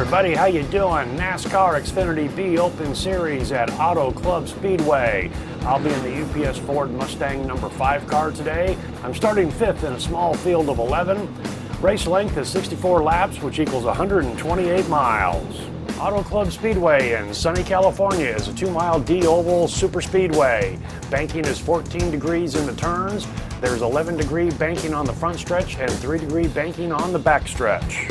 everybody, how you doing? NASCAR Xfinity B Open Series at Auto Club Speedway. I'll be in the UPS Ford Mustang number 5 car today. I'm starting 5th in a small field of 11. Race length is 64 laps, which equals 128 miles. Auto Club Speedway in sunny California is a 2-mile D-oval super speedway. Banking is 14 degrees in the turns. There's 11-degree banking on the front stretch and 3-degree banking on the back stretch.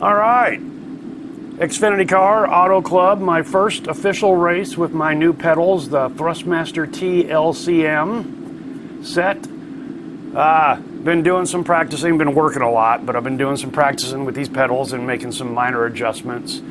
All right, Xfinity car, Auto Club, my first official race with my new pedals, the Thrustmaster T-LCM set. Been doing some practicing, been working a lot, but I've been doing some practicing with these pedals and making some minor adjustments.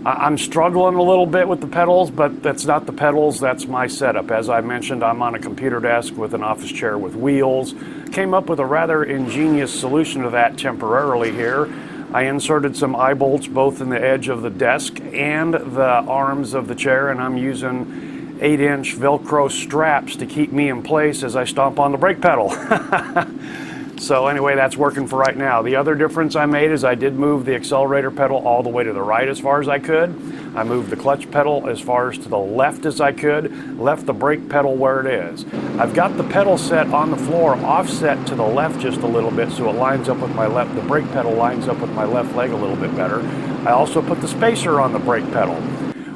I'm struggling a little bit with the pedals, but that's not the pedals, that's my setup. As I mentioned, I'm on a computer desk with an office chair with wheels. Came up with a rather ingenious solution to that temporarily here. I inserted some eye bolts both in the edge of the desk and the arms of the chair, and I'm using 8-inch Velcro straps to keep me in place as I stomp on the brake pedal. So anyway, that's working for right now. The other difference I made is I did move the accelerator pedal all the way to the right as far as I could. I moved the clutch pedal as far as to the left as I could, left the brake pedal where it is. I've got the pedal set on the floor offset to the left just a little bit so it lines up with my left, the brake pedal lines up with my left leg a little bit better. I also put the spacer on the brake pedal.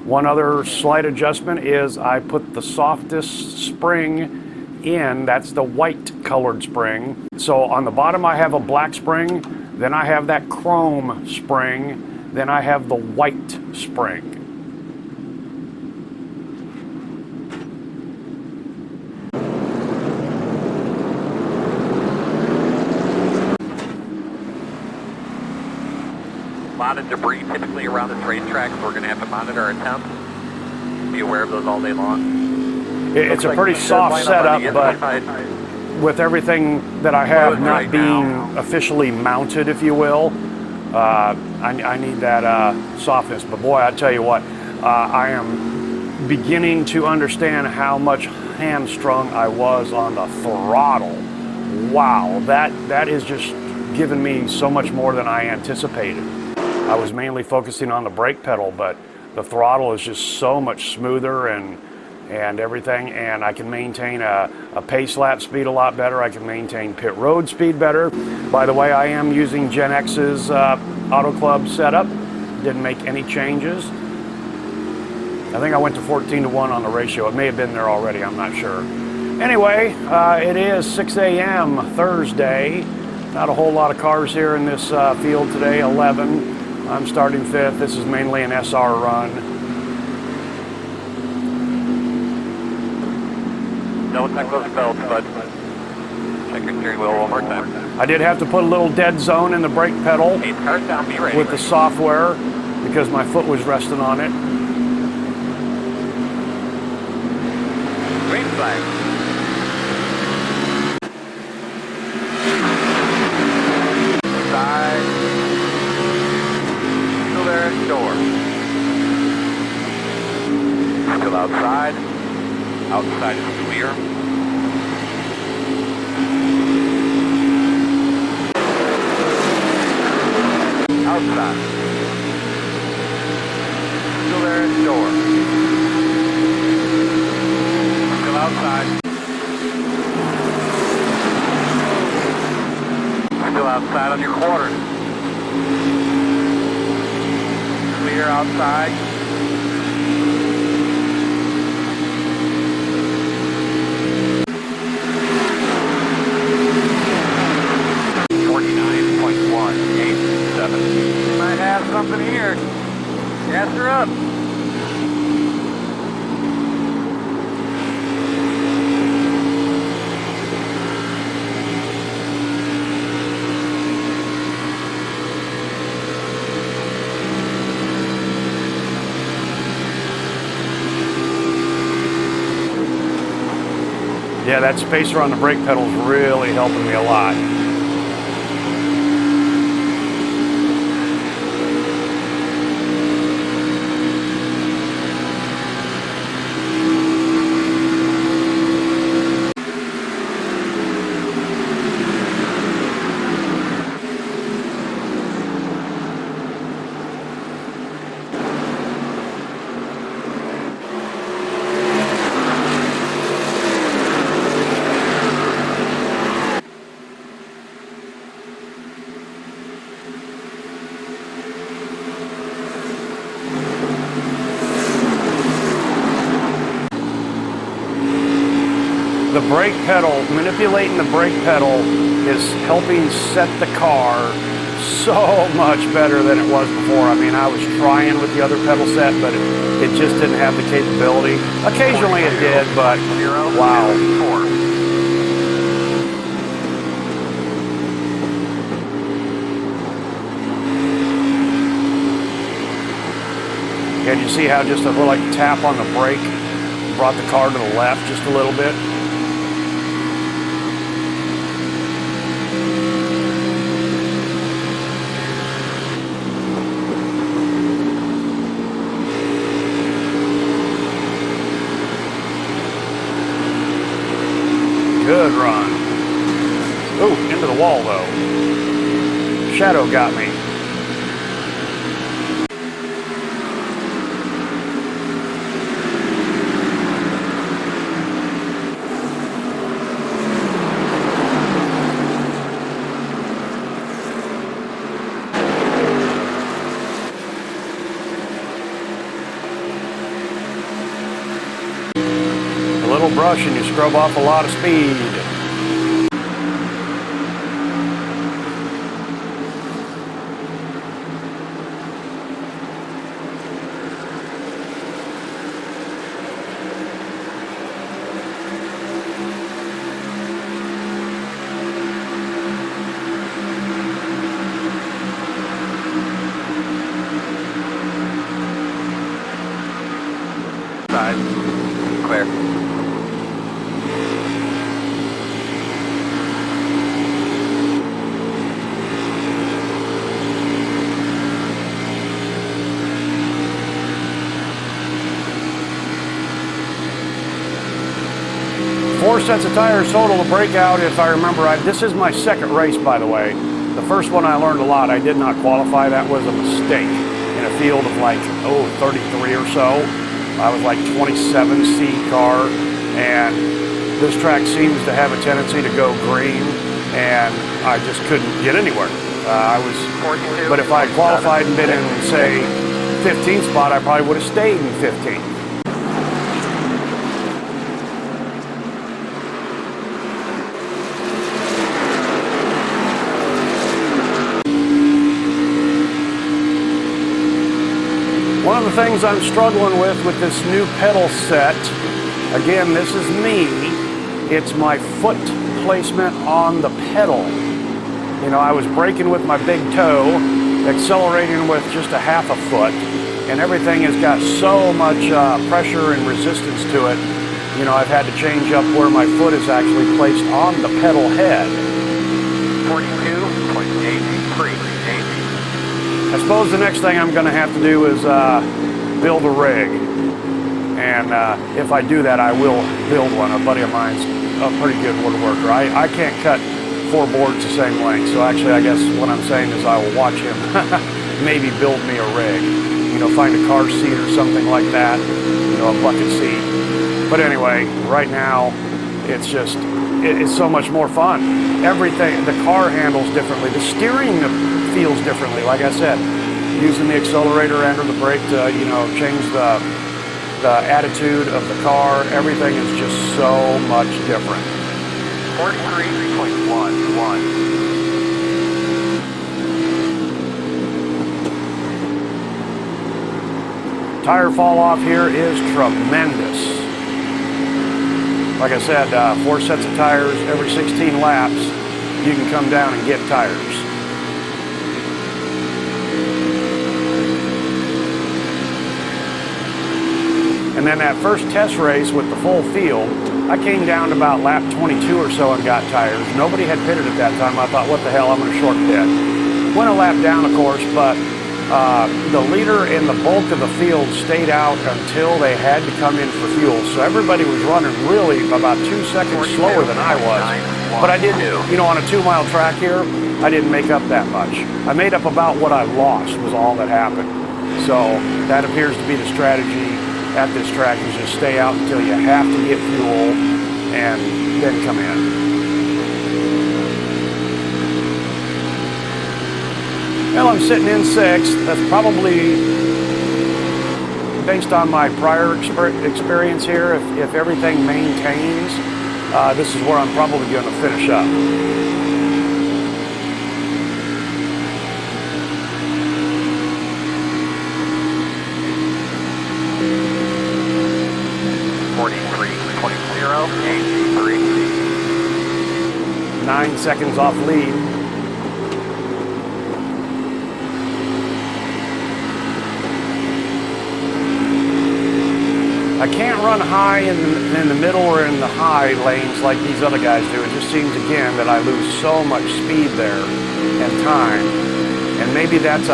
One other slight adjustment is I put the softest spring in, that's the white colored spring. So on the bottom I have a black spring, then I have that chrome spring, then I have the white spring. A lot of debris typically around this racetrack, so we're going to have to monitor our temps. Be aware of those all day long. It's a pretty soft setup, but with everything that I have not being officially mounted, if you will, I need that softness. But boy, I tell you what, I am beginning to understand how much hamstrung I was on the throttle. Wow, that is just giving me so much more than I anticipated. I was mainly focusing on the brake pedal, but the throttle is just so much smoother and everything, and I can maintain a pace lap speed a lot better. I can maintain pit road speed better. By the way, I am using GENX's Auto Club setup. Didn't make any changes. I think I went to 14-to-1 on the ratio. It may have been there already, I'm not sure. Anyway, it is 6 a.m. Thursday. Not a whole lot of cars here in this field today, 11. I'm starting 5th. This is mainly an SR run. Don't check those belts, but check your steering wheel one more time. I did have to put a little dead zone in the brake pedal with the software because my foot was resting on it. Green flag. Side. Still there at door. Still outside. Outside is clear. Outside. Still there at door. Still outside. Still outside on your quarters. Clear outside. Might have something here. Gas her up. Yeah, that spacer on the brake pedal is really helping me a lot. the brake pedal, manipulating the brake pedal is helping set the car so much better than it was before. I mean, I was trying with the other pedal set, but it just didn't have the capability. Occasionally it did, but wow. And you see how just a little like tap on the brake brought the car to the left just a little bit. Good run. Ooh, into the wall though. Shadow got me. A little brush and you scrub off a lot of speed. Side. Clear. 4 sets of tires total to break out, if I remember right. This is my second race, by the way. The first one I learned a lot. I did not qualify. That was a mistake in a field of like, 33 or so. I was like 27 seed car, and this track seems to have a tendency to go green, and I just couldn't get anywhere. But if I had qualified and been in, say, 15th spot, I probably would have stayed in 15th. One of the things I'm struggling with this new pedal set, again, this is me, it's my foot placement on the pedal. You know, I was braking with my big toe, accelerating with just a half a foot, and everything has got so much pressure and resistance to it. You know, I've had to change up where my foot is actually placed on the pedal head. 42.83. I suppose the next thing I'm going to have to do is build a rig. And if I do that, I will build one. A buddy of mine's a pretty good woodworker. I can't cut 4 boards the same length. So actually, I guess what I'm saying is I will watch him maybe build me a rig. You know, find a car seat or something like that. You know, a bucket seat. But anyway, right now, it's just, it's so much more fun. Everything, the car handles differently. The steering feels differently, like I said. Using the accelerator and or the brake to, you know, change the attitude of the car. Everything is just so much different. 43.11. Tire fall off here is tremendous. Like I said, 4 sets of tires every 16 laps. You can come down and get tires. And then that first test race with the full field, I came down to about lap 22 or so and got tires. Nobody had pitted at that time. I thought, what the hell, I'm going to short pit. Went a lap down, of course, but the leader and the bulk of the field stayed out until they had to come in for fuel. So everybody was running really about 2 seconds slower than I was. But I didn't, you know, on a 2-mile track here, I didn't make up that much. I made up about what I lost was all that happened. So that appears to be the strategy at this track, is just stay out until you have to get fuel and then come in. Well, I'm sitting in 6th. That's probably based on my prior experience here. If everything maintains, this is where I'm probably going to finish up. AC3. 9 seconds off lead. I can't run high in the middle or in the high lanes like these other guys do. It just seems again that I lose so much speed there and time. And maybe that's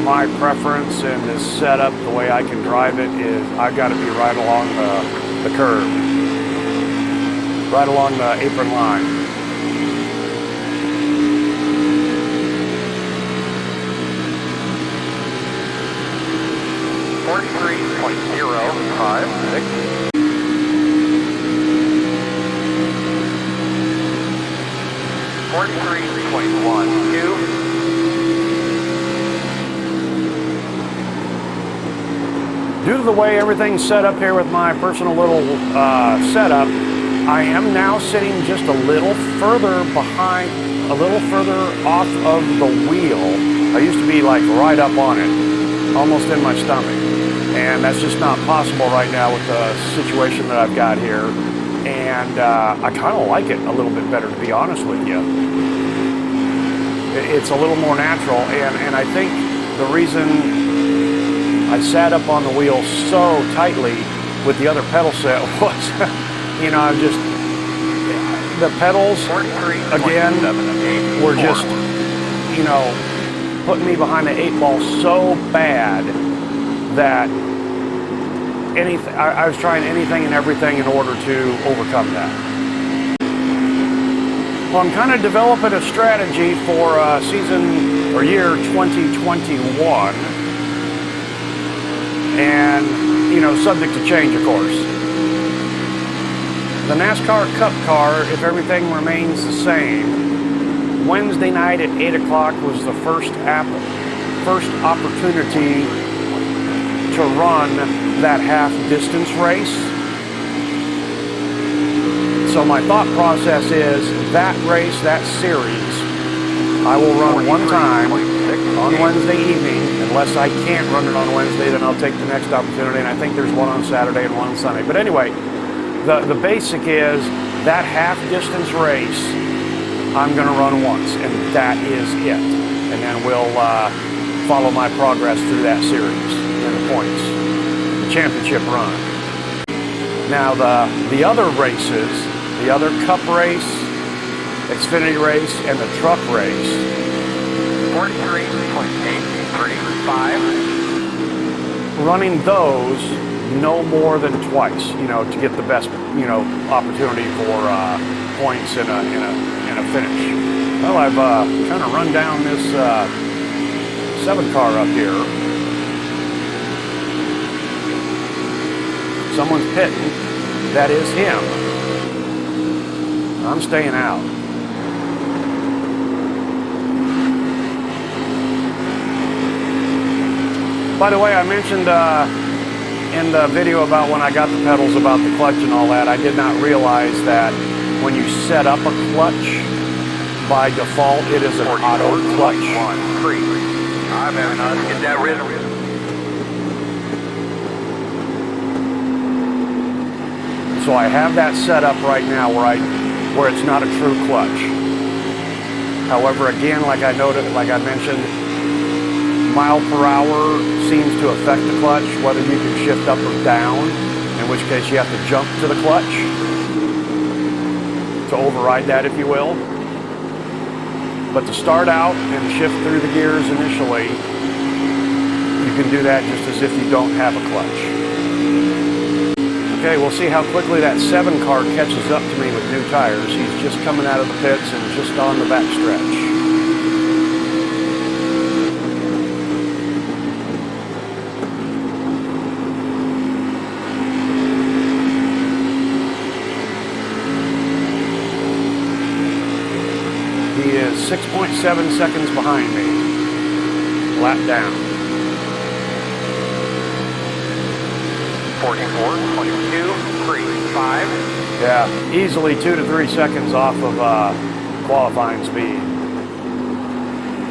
my preference in this setup. The way I can drive it is I've got to be right along the curb, right along the apron line. Due to the way everything's set up here with my personal little setup, I am now sitting just a little further behind, a little further off of the wheel. I used to be like right up on it, almost in my stomach. And that's just not possible right now with the situation that I've got here. And I kind of like it a little bit better, to be honest with you. It's a little more natural, and I think the reason I sat up on the wheel so tightly with the other pedal set was, I'm just, the pedals, again, were just, putting me behind the 8 ball so bad that I was trying anything and everything in order to overcome that. Well, I'm kind of developing a strategy for season or year 2021. And, subject to change, of course. The NASCAR Cup car, if everything remains the same, Wednesday night at 8 o'clock was the first opportunity to run that half-distance race. So my thought process is that race, that series, I will run one time on Wednesday evening. Unless I can't run it on Wednesday, then I'll take the next opportunity, and I think there's one on Saturday and one on Sunday. But anyway, the basic is that half-distance race I'm going to run once, and that is it. And then we'll follow my progress through that series and the points, the championship run. Now the other races, the other Cup race, Xfinity race, and the truck race, 43.835. running those no more than twice, to get the best, opportunity for points in a finish. Well, I've kind of run down this 7 car up here. Someone's pitting. That is him. I'm staying out. By the way, I mentioned in the video about when I got the pedals about the clutch and all that, I did not realize that when you set up a clutch, by default, it is an auto clutch. I'm having to get that rhythm. So I have that set up right now where it's not a true clutch. However, again, like I mentioned, mile per hour seems to affect the clutch, whether you can shift up or down, in which case you have to jump to the clutch to override that, if you will. But to start out and shift through the gears initially, you can do that just as if you don't have a clutch. Okay, we'll see how quickly that 7 car catches up to me with new tires. He's just coming out of the pits and just on the back stretch. He is 6.7 seconds behind me. Lap down. 44.235. Yeah, easily 2 to 3 seconds off of qualifying speed.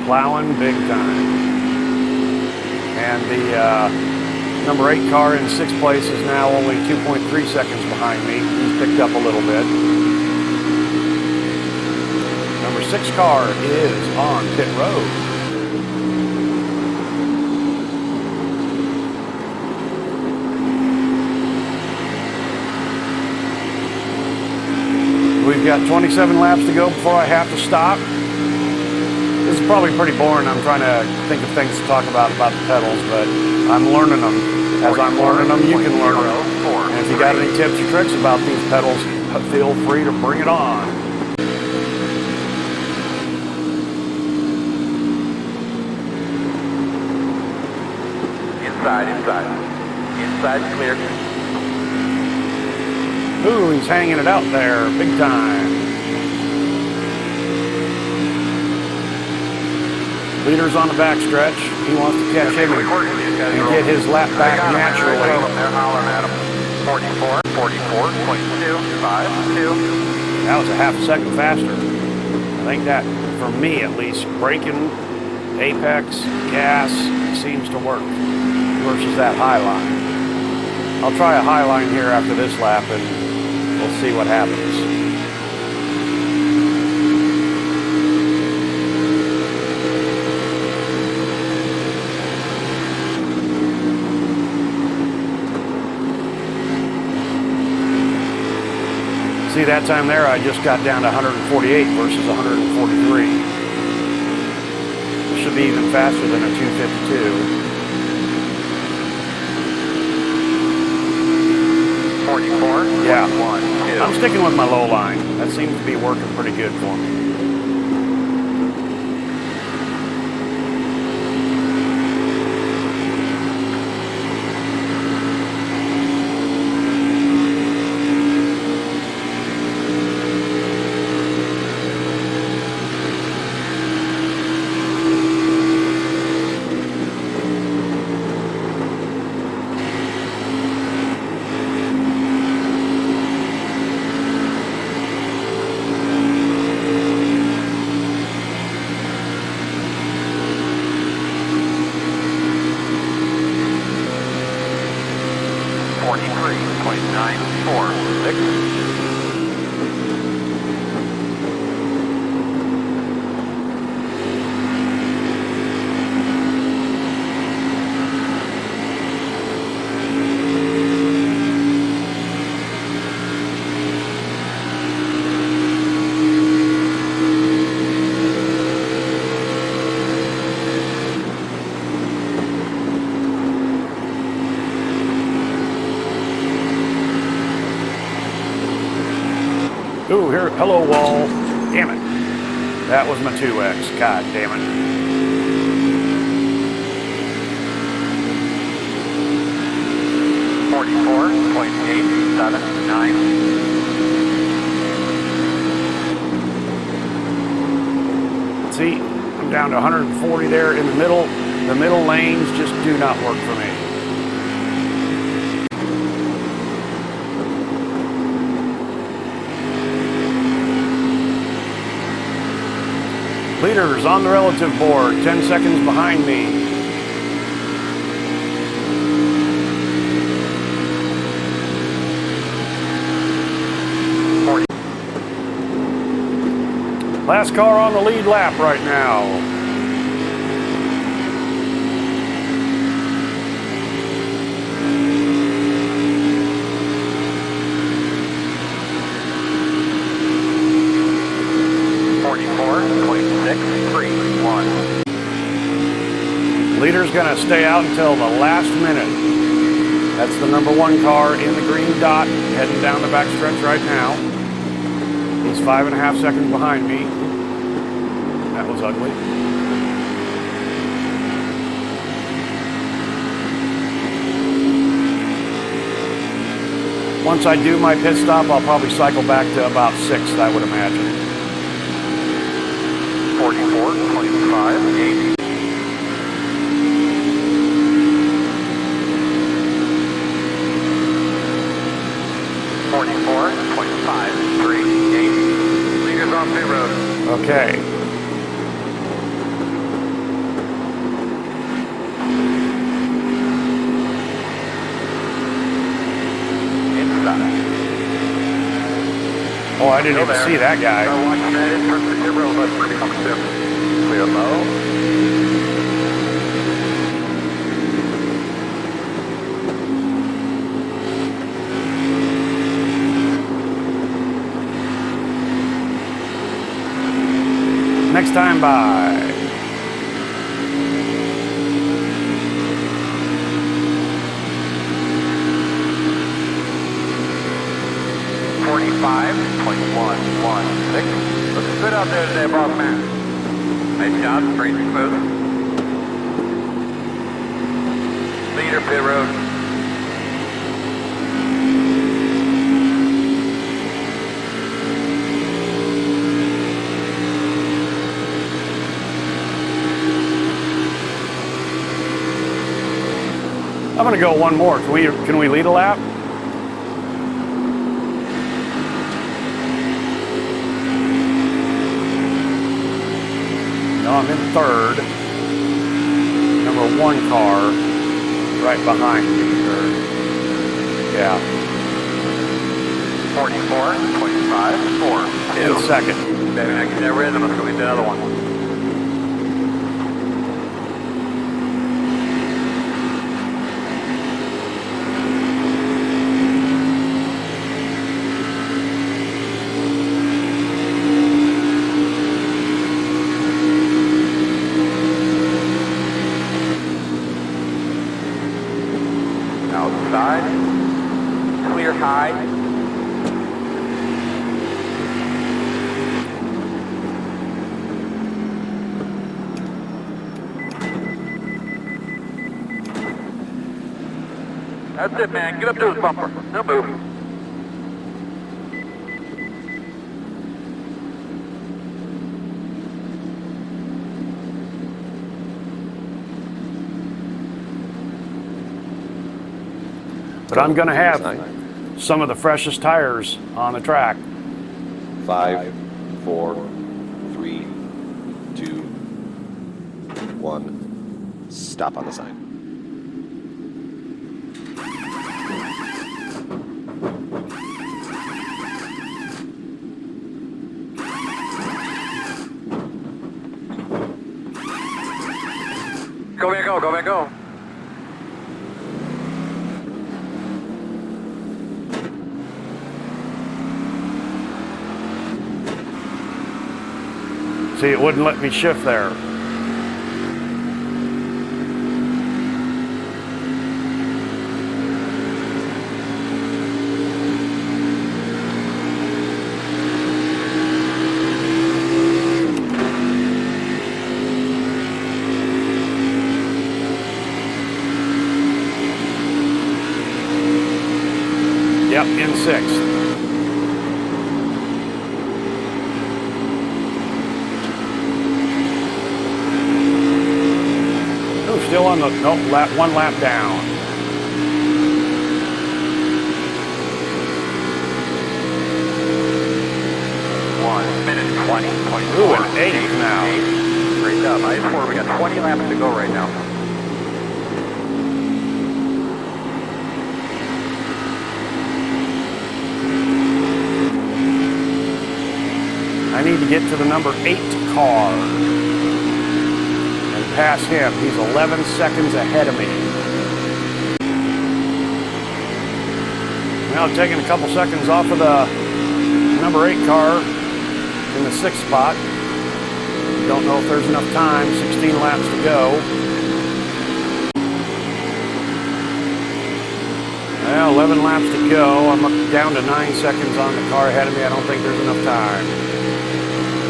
Plowing big time. And the number 8 car in 6th place is now only 2.3 seconds behind me. He's picked up a little bit. Number 6 car is on pit road. We've got 27 laps to go before I have to stop. This is probably pretty boring. I'm trying to think of things to talk about the pedals, but I'm learning them. As I'm learning them, you can learn them. And if you got any tips or tricks about these pedals, feel free to bring it on. Inside clear. Ooh, he's hanging it out there, big time. Leader's on the backstretch. He wants to catch him and get his lap back naturally. They're hollering at him. 44.252. That was a half a second faster. I think that, for me at least, braking, apex, gas seems to work versus that high line. I'll try a high line here after this lap and we'll see what happens. See, that time there I just got down to 148 versus 143. This should be even faster than a 252. 44. Yeah, 1, 2. I'm sticking with my low line. That seems to be working pretty good for me. Ooh, here, hello wall. Damn it. That was my 2X. God damn it. .879. See, I'm down to 140 there in the middle. The middle lanes just do not work for me. Leaders on the relative board, 10 seconds behind me. Last car on the lead lap right now. Leader's going to stay out until the last minute. That's the number 1 car in the green dot, heading down the backstretch right now. He's 5.5 seconds behind me. That was ugly. Once I do my pit stop, I'll probably cycle back to about 6th, I would imagine. 44.580. 44.5 Okay. Oh, I didn't even see that guy. Watching that in terms of your road, that's pretty coming soon. Clear low. Next time by. .116. Looks good out there today, boss man. Nice job, straight and smooth. Leader pit road. I'm gonna go one more. Can we lead a lap? No, I'm in third. Number 1 car right behind me. Yeah. 44.5, 4. In second. Baby, I get that rhythm. Let's go get the other one. Outside, clear high. That's it, man. Get up to his bumper. No move. But I'm gonna have some of the freshest tires on the track. 5, 4, 3, 2, 1. Stop on the sign. Go back, go back, go. See, it wouldn't let me shift there. Yep, in 6th. Still on the, nope, one lap down. 1 minute 20.4. Ooh, an 8 now. Great job, I-4. We got 20 laps to go right now. I need to get to the number 8 car. Pass him. He's 11 seconds ahead of me. Now taking a couple seconds off of the number 8 car in the 6th spot. Don't know if there's enough time. 16 laps to go. Well, 11 laps to go. I'm up down to 9 seconds on the car ahead of me. I don't think there's enough time.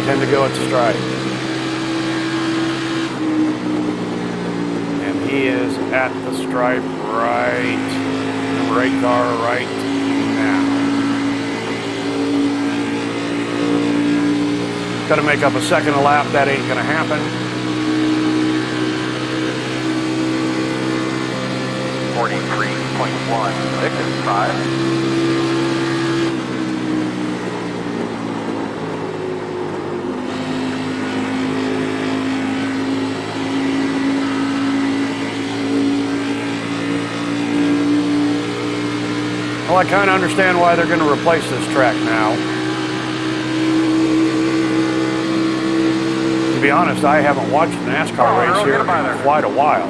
10 to go at the stripe. He is at the stripe right, number 8 car right now. Got to make up a second a lap. That ain't gonna happen. 43.165. Well, I kind of understand why they're going to replace this track now. To be honest, I haven't watched a NASCAR race here in quite a while.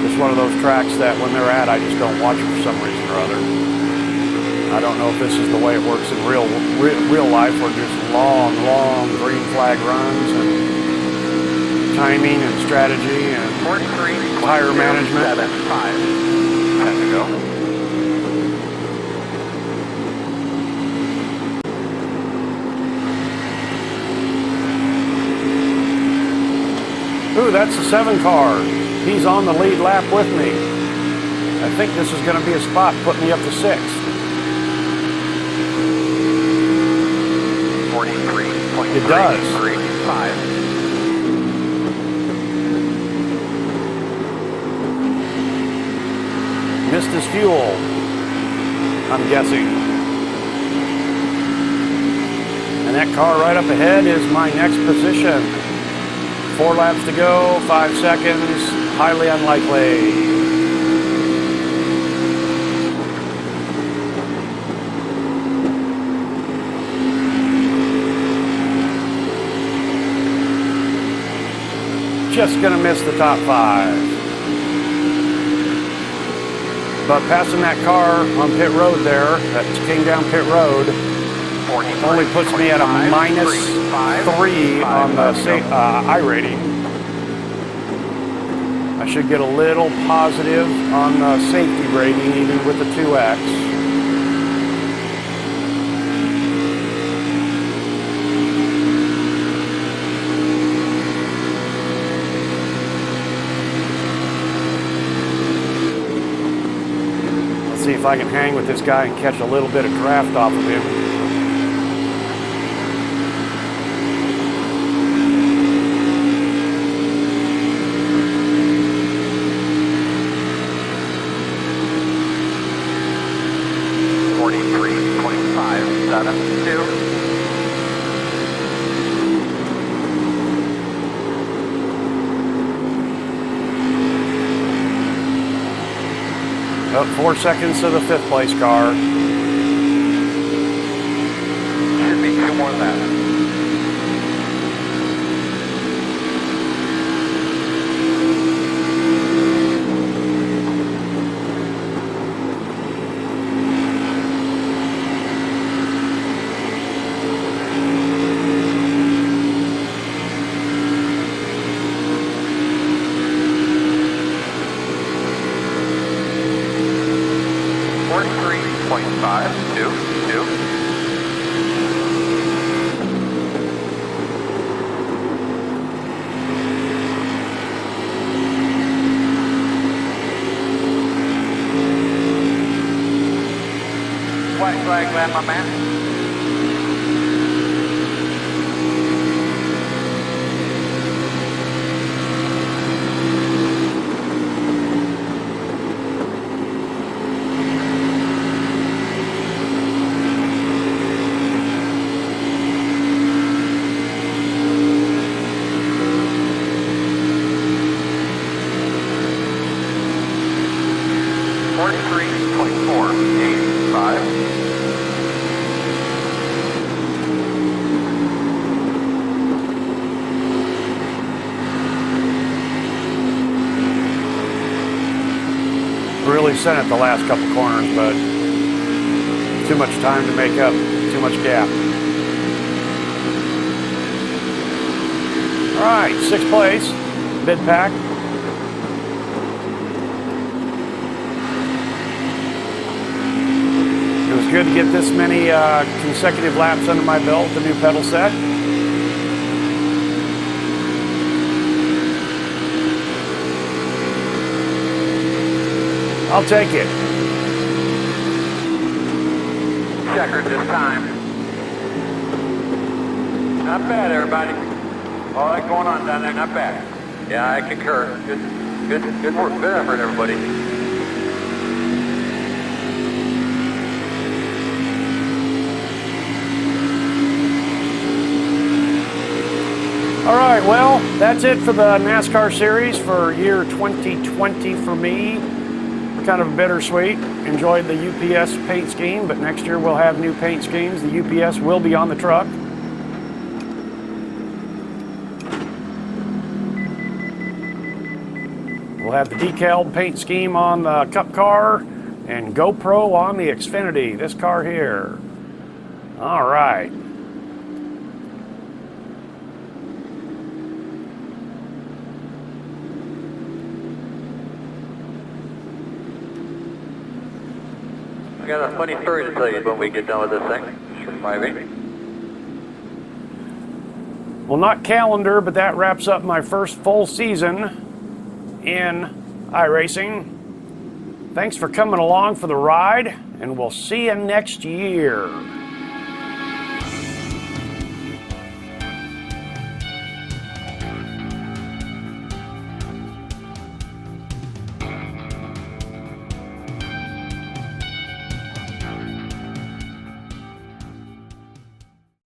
It's one of those tracks that when they're at, I just don't watch for some reason or other. I don't know if this is the way it works in real life, where there's long green flag runs and timing and strategy and tire management. 5. 10 to go. Ooh, that's the 7 car. He's on the lead lap with me. I think this is going to be a spot, put me up to 6th. 43.3. It does. 5. Missed his fuel, I'm guessing. And that car right up ahead is my next position. 4 laps to go, 5 seconds, highly unlikely. Just gonna miss the top 5. But passing that car on pit road there, that came down pit road, only puts me at a -3 on the iRating. I should get a little positive on the safety rating, even with the 2X. See if I can hang with this guy and catch a little bit of draft off of him. Up 4 seconds to the 5th place car. Should be 2 more laps. White flag lap, my man. Really sent it the last couple corners, but too much time to make up, too much gap. All right, 6th place, mid pack. It was good to get this many consecutive laps under my belt, the new pedal set. I'll take it. Checkered this time. Not bad, everybody. All that going on down there, not bad. Yeah, I concur. Good work, good effort, everybody. All right, well, that's it for the NASCAR series for year 2020 for me. kind of bittersweet. Enjoyed the UPS paint scheme, but next year we'll have new paint schemes. The UPS will be on the truck. We'll have the decal paint scheme on the Cup car and GoPro on the Xfinity, this car here. All right. I got a funny story to tell you when we get done with this thing. Surviving. Well, not calendar, but that wraps up my first full season in iRacing. Thanks for coming along for the ride, and we'll see you next year.